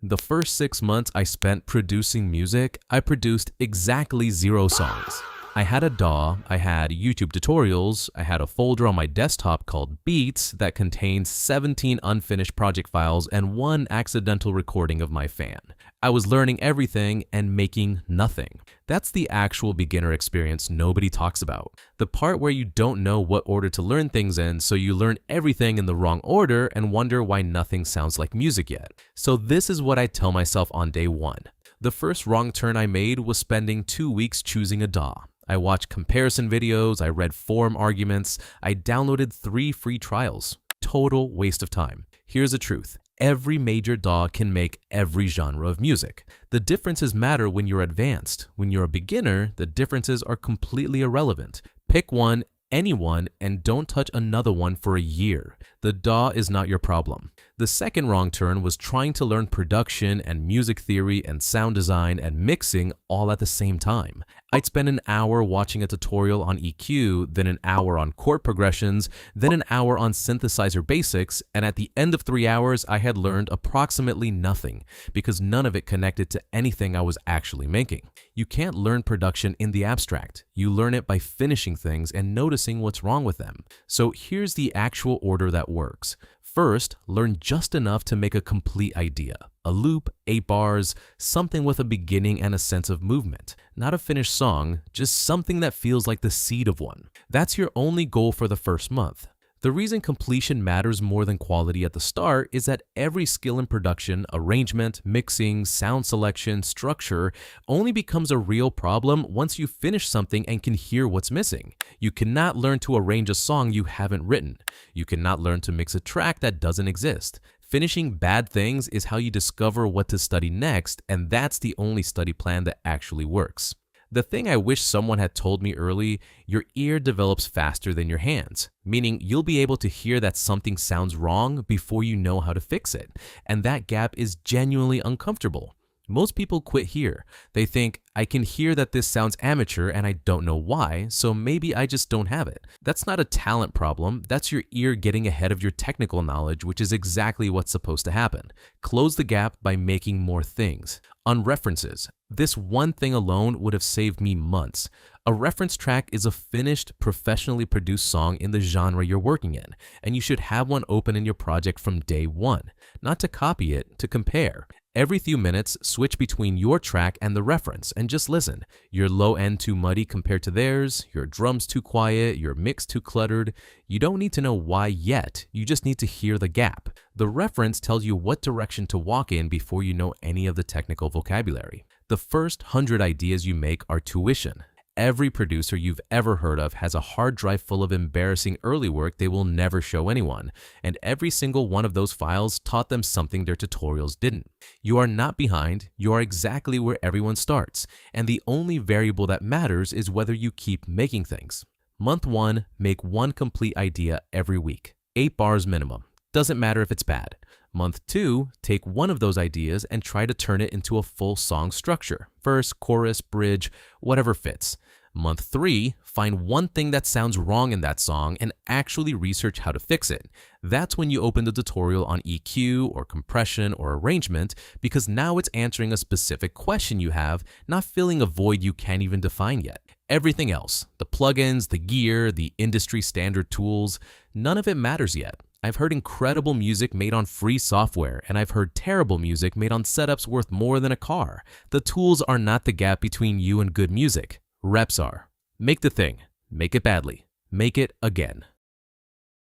The first 6 months I spent producing music, I produced exactly 0 songs. I had a DAW, I had YouTube tutorials, I had a folder on my desktop called Beats that contained 17 unfinished project files and one accidental recording of my fan. I was learning everything and making nothing. That's the actual beginner experience nobody talks about. The part where you don't know what order to learn things in, so you learn everything in the wrong order and wonder why nothing sounds like music yet. So this is what I tell myself on day one. The first wrong turn I made was spending 2 weeks choosing a DAW. I watched comparison videos, I read forum arguments, I downloaded 3 free trials. Total waste of time. Here's the truth. Every major DAW can make every genre of music. The differences matter when you're advanced. When you're a beginner, the differences are completely irrelevant. Pick one, anyone, and don't touch another one for a year. The DAW is not your problem. The second wrong turn was trying to learn production and music theory and sound design and mixing all at the same time. I'd spend an hour watching a tutorial on EQ, then an hour on chord progressions, then an hour on synthesizer basics, and at the end of 3 hours, I had learned approximately nothing because none of it connected to anything I was actually making. You can't learn production in the abstract. You learn it by finishing things and noticing what's wrong with them. So here's the actual order that works. First, learn just enough to make a complete idea. A loop, 8 bars, something with a beginning and a sense of movement. Not a finished song, just something that feels like the seed of one. That's your only goal for the first month. The reason completion matters more than quality at the start is that every skill in production, arrangement, mixing, sound selection, structure only becomes a real problem once you finish something and can hear what's missing. You cannot learn to arrange a song you haven't written. You cannot learn to mix a track that doesn't exist. Finishing bad things is how you discover what to study next, and that's the only study plan that actually works. The thing I wish someone had told me early, your ear develops faster than your hands, meaning you'll be able to hear that something sounds wrong before you know how to fix it, and that gap is genuinely uncomfortable. Most people quit here. They think, I can hear that this sounds amateur and I don't know why, so maybe I just don't have it. That's not a talent problem, that's your ear getting ahead of your technical knowledge, which is exactly what's supposed to happen. Close the gap by making more things. On references, this one thing alone would have saved me months. A reference track is a finished, professionally produced song in the genre you're working in, and you should have one open in your project from day one. Not to copy it, to compare. Every few minutes, switch between your track and the reference and just listen. Your low end too muddy compared to theirs, your drums too quiet, your mix too cluttered. You don't need to know why yet, you just need to hear the gap. The reference tells you what direction to walk in before you know any of the technical vocabulary. The first 100 ideas you make are tuition. Every producer you've ever heard of has a hard drive full of embarrassing early work they will never show anyone, and every single one of those files taught them something their tutorials didn't. You are not behind, you are exactly where everyone starts, and the only variable that matters is whether you keep making things. Month 1, make one complete idea every week. 8 bars minimum. Doesn't matter if it's bad. Month 2, take one of those ideas and try to turn it into a full song structure. Verse, chorus, bridge, whatever fits. Month 3, find one thing that sounds wrong in that song and actually research how to fix it. That's when you open the tutorial on EQ or compression or arrangement, because now it's answering a specific question you have, not filling a void you can't even define yet. Everything else, the plugins, the gear, the industry standard tools, none of it matters yet. I've heard incredible music made on free software, and I've heard terrible music made on setups worth more than a car. The tools are not the gap between you and good music. Reps are. Make the thing. Make it badly. Make it again.